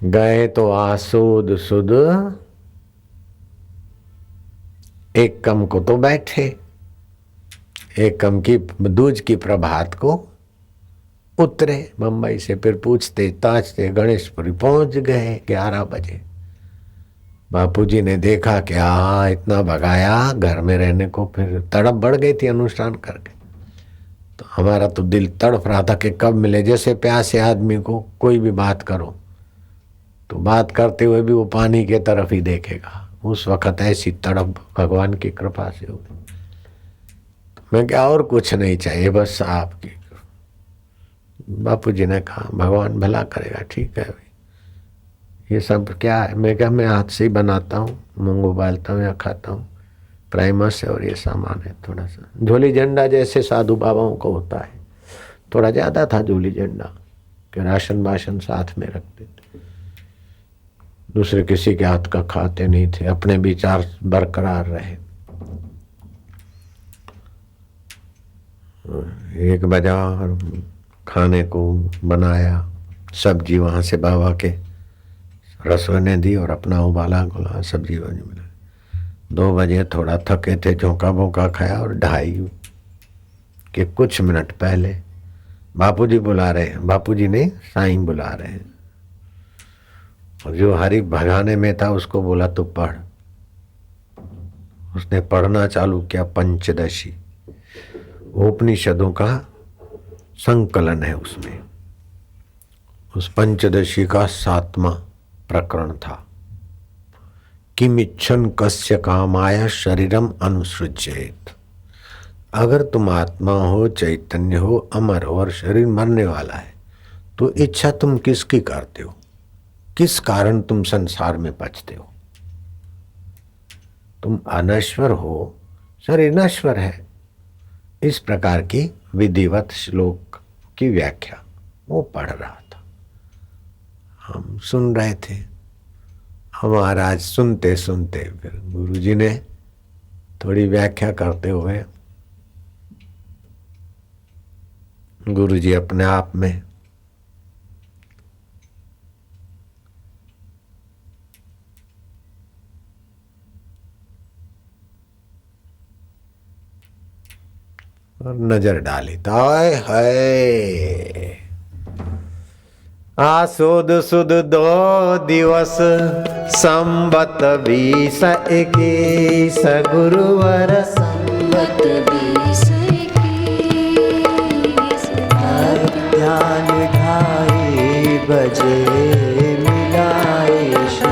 गए तो आसूद सुद, एक कम को तो बैठे, एक कम की दूज की प्रभात को उतरे मुंबई से। फिर पूछते ताजते गणेशपुरी पहुंच गए 11 बजे। बापूजी ने देखा कि हाँ इतना भगाया घर में रहने को, फिर तड़प बढ़ गई थी अनुष्ठान करके। तो हमारा तो दिल तड़प रहा था कि कब मिले। जैसे प्यासे आदमी को कोई भी बात करो तो बात करते हुए भी वो पानी के तरफ ही देखेगा। उस वक्त ऐसी तड़प भगवान की कृपा से हुई। मैं क्या और कुछ नहीं चाहिए, बस आपकी। बापूजी ने कहा भगवान भला करेगा, ठीक है भाई। ये सब क्या है? मैं क्या, मैं हाथ से ही बनाता हूँ, मूंग उबालता हूँ या खाता हूँ, प्राइमस है और ये सामान है। थोड़ा सा झोली झंडा जैसे साधु बाबाओं को होता है, थोड़ा ज्यादा था झोली झंडा कि राशन बाशन साथ में रखते थे। दूसरे किसी के हाथ का खाते नहीं थे, अपने विचार बरकरार रहे। एक बाजार खाने को बनाया, सब्जी वहां से बाबा के रसोई ने दी और अपना उबाला गोला सब्जी वब्जी मिला। 2 बजे थोड़ा थके थे, झोंका भोंका खाया और 2:30 के कुछ मिनट पहले बापूजी बुला रहे हैं। बापूजी ने साईं बुला रहे हैं। और जो हरि भगाने में था उसको बोला तू पढ़। उसने पढ़ना चालू किया। पंचदशी उपनिषदों का संकलन है उसमें। उस पंचदशी का 7वां प्रकरण था। किमिच्छन कस्य कामाय शरीरम अनुसृज्येत। अगर तुम आत्मा हो, चैतन्य हो, अमर हो और शरीर मरने वाला है तो इच्छा तुम किसकी करते हो? किस कारण तुम संसार में बचते हो? तुम अनश्वर हो, शरीर नश्वर है। इस प्रकार की विधिवत श्लोक की व्याख्या वो पढ़ रहा था, हम सुन रहे थे। हम महाराज सुनते सुनते फिर गुरुजी ने थोड़ी व्याख्या करते हुए, गुरुजी अपने आप में और नजर डाली तो आए है आसुद सुद 2 दिवस संबत 20-21 गुरुवर संबत 20-21 ध्यान 2:30 बजे मिलाए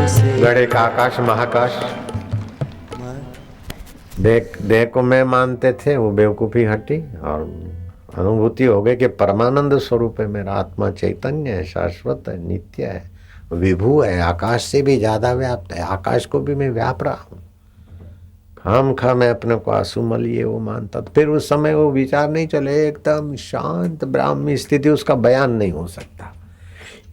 से गड़े का आकाश महाकाश देह को मैं मानते थे, वो बेवकूफी हटी और अनुभूति हो गई कि परमानंद स्वरूप है मेरा आत्मा। चैतन्य है, शाश्वत है, नित्य है, विभू है, आकाश से भी ज्यादा व्याप्त है। आकाश को भी मैं व्याप रहा हूँ। खाम खा मैं अपने को आसुमल ये वो मानता। तो फिर उस समय वो विचार नहीं चले, एकदम शांत ब्राह्मी स्थिति, उसका बयान नहीं हो सकता।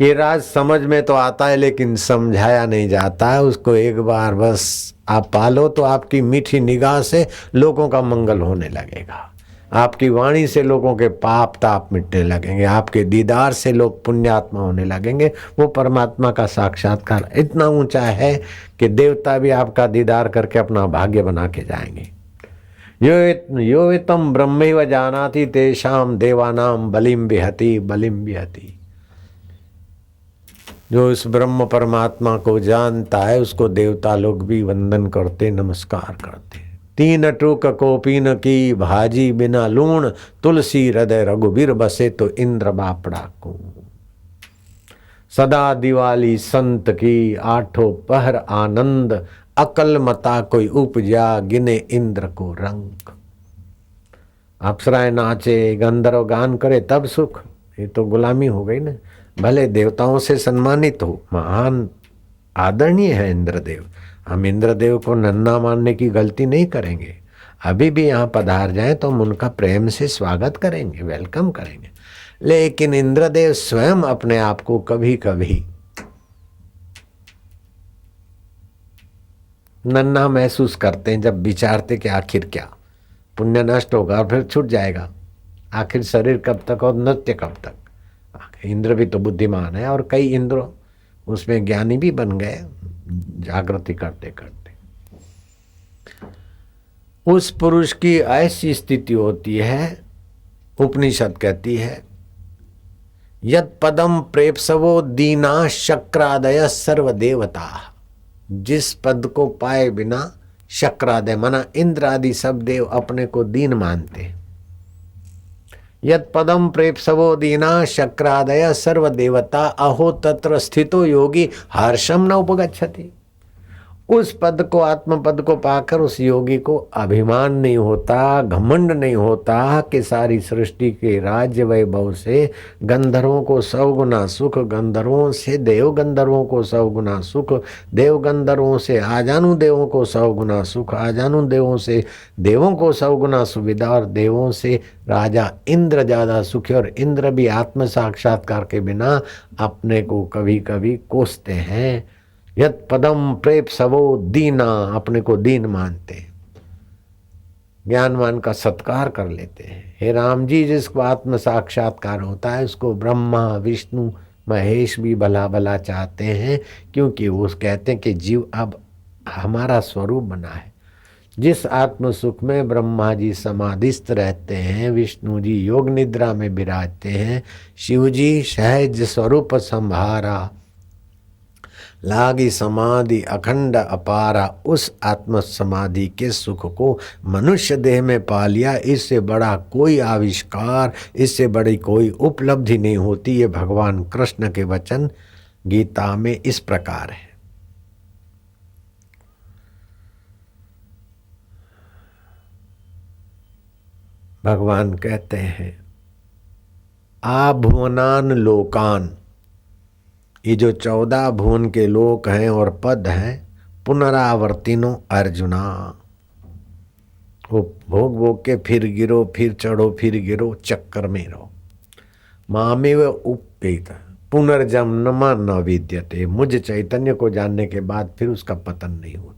ये राज समझ में तो आता है लेकिन समझाया नहीं जाता है। उसको एक बार बस आप पालो तो आपकी मीठी निगाह से लोगों का मंगल होने लगेगा। आपकी वाणी से लोगों के पाप ताप मिटने लगेंगे। आपके दीदार से लोग पुण्यात्मा होने लगेंगे। वो परमात्मा का साक्षात्कार इतना ऊंचा है कि देवता भी आपका दीदार करके अपना भाग्य बना के जाएंगे। यो तम ब्रह्मैव जानाति तेषाम देवानाम बलिम विहति बलिम विहति। जो इस ब्रह्म परमात्मा को जानता है उसको देवता लोग भी वंदन करते, नमस्कार करते। 3 टूक कोपीन की भाजी बिना लूण, तुलसी हृदय रघुबीर बसे तो इंद्र बापड़ा को। सदा दिवाली संत की 8 पहर आनंद, अकल मता कोई उपजा गिने इंद्र को रंग। अप्सराएं नाचे गंधर्व गान करे तब सुख। ये तो गुलामी हो गई ना। भले देवताओं से सम्मानित हो, महान आदरणीय है इंद्रदेव, हम इंद्रदेव को नन्ना मानने की गलती नहीं करेंगे। अभी भी यहाँ पधार जाएं तो हम उनका प्रेम से स्वागत करेंगे, वेलकम करेंगे। लेकिन इंद्रदेव स्वयं अपने आप को कभी कभी नन्ना महसूस करते हैं जब विचारते कि आखिर क्या पुण्य नष्ट होगा और फिर छूट जाएगा। आखिर शरीर कब तक और नृत्य कब तक। इंद्र भी तो बुद्धिमान है और कई इंद्र उसमें ज्ञानी भी बन गए जागृति करते करते। उस पुरुष की ऐसी स्थिति होती है, उपनिषद कहती है, यत पदम प्रेप्सवो दीना शक्रादय सर्व देवता। जिस पद को पाए बिना शक्रादय माना इंद्र आदि सब देव अपने को दीन मानते। यत पदम प्रेप्सवो दीना शक्रादय सर्व देवता अहो तत्र स्थितो योगी हर्षम न उपगच्छति। उस पद को, आत्म पद को पाकर उस योगी को अभिमान नहीं होता, घमंड नहीं होता कि सारी सृष्टि के राज्य वैभव से गंधर्वों को 100 गुना सुख, गंधर्वों से देव गंधर्वों को 100 गुना सुख, देव गंधर्वों से आजानु देवों को 100 गुना सुख, आजानु देवों से देवों को 100 गुना सुविधा, और देवों से राजा इंद्र ज्यादा सुखी। और इंद्र भी आत्म साक्षात्कार के बिना अपने को कभी कभी कोसते हैं। यत पदम प्रेप्सवो दीना, अपने को दीन मानते, ज्ञानवान का सत्कार कर लेते हैं। हे राम जी, जिसको आत्म साक्षात्कार होता है उसको ब्रह्मा विष्णु महेश भी भला भला चाहते हैं, क्योंकि वो कहते हैं कि जीव अब हमारा स्वरूप बना है। जिस आत्म सुख में ब्रह्मा जी समाधिस्थ रहते हैं, विष्णु जी योग निद्रा में विराजते हैं, शिव जी सहज स्वरूप संभारा लागी समाधि अखंड अपारा, उस आत्म समाधि के सुख को मनुष्य देह में पा लिया। इससे बड़ा कोई आविष्कार, इससे बड़ी कोई उपलब्धि नहीं होती। ये भगवान कृष्ण के वचन गीता में इस प्रकार है। भगवान कहते हैं आभुवनान लोकान, ये जो 14 भुवन के लोक हैं और पद हैं, पुनरावर्तिनो अर्जुना, वो भोग भोग के फिर गिरो, फिर चढ़ो, फिर गिरो, चक्कर में रहो। मामेव उपेत पुनर्जन्म न विद्यते, मुझ चैतन्य को जानने के बाद फिर उसका पतन नहीं होता।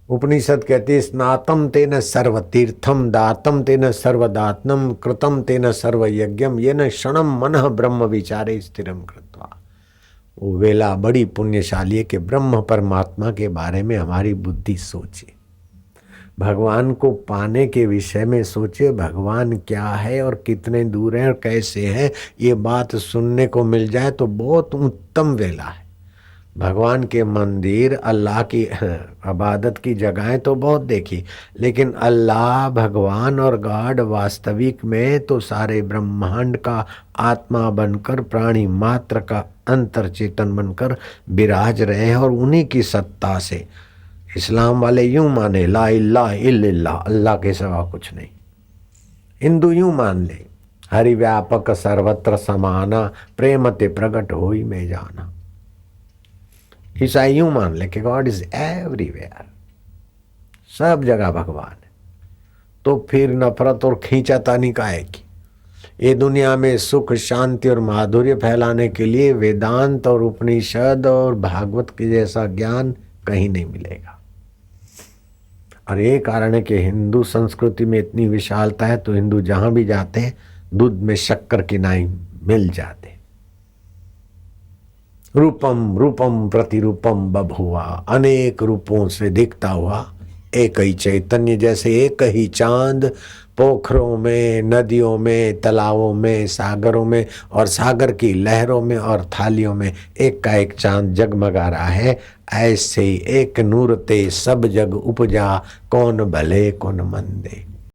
उपनिषद कहते स्नातम तेन सर्वतीर्थम दातम तेन सर्वदात्नम कृतम तेन सर्वयज्ञम येन क्षणम मनः ब्रह्म विचारे स्थिरम कृत्वा। वो वेला बड़ी पुण्यशाली है कि ब्रह्म परमात्मा के बारे में हमारी बुद्धि सोचे, भगवान को पाने के विषय में सोचे, भगवान क्या है और कितने दूर है और कैसे है, ये बात सुनने को मिल जाए तो बहुत उत्तम वेला है। भगवान के मंदिर, अल्लाह की इबादत की जगहें तो बहुत देखी, लेकिन अल्लाह भगवान और गॉड वास्तविक में तो सारे ब्रह्मांड का आत्मा बनकर, प्राणी मात्र का अंतर चेतन बनकर विराज रहे हैं। और उन्हीं की सत्ता से इस्लाम वाले यूं माने ला इलाहा इल्लल्लाह, अल्लाह के सिवा कुछ नहीं। हिंदू यूं मान ले हरि व्यापक सर्वत्र समाना, प्रेम ते प्रगट होई में जाना। ईसाई यूं मान ले कि गॉड इज एवरीवेयर, सब जगह भगवान है। तो फिर नफरत और खींचातानी काहे की? ये दुनिया में सुख शांति और माधुर्य फैलाने के लिए वेदांत और उपनिषद और भागवत के जैसा ज्ञान कहीं नहीं मिलेगा। और ये कारण है कि हिंदू संस्कृति में इतनी विशालता है, तो हिंदू जहां भी जाते हैं दूध में शक्कर की नाई मिल जाते। रूपम रूपम प्रतिरूपम बभुआ, अनेक रूपों से दिखता हुआ एक ही चैतन्य, जैसे एक ही चांद पोखरों में, नदियों में, तालाबों में, सागरों में और सागर की लहरों में और थालियों में एक का एक चांद जगमगा रहा है, ऐसे ही एक नूर ते सब जग उपजा, कौन भले कौन मंदे।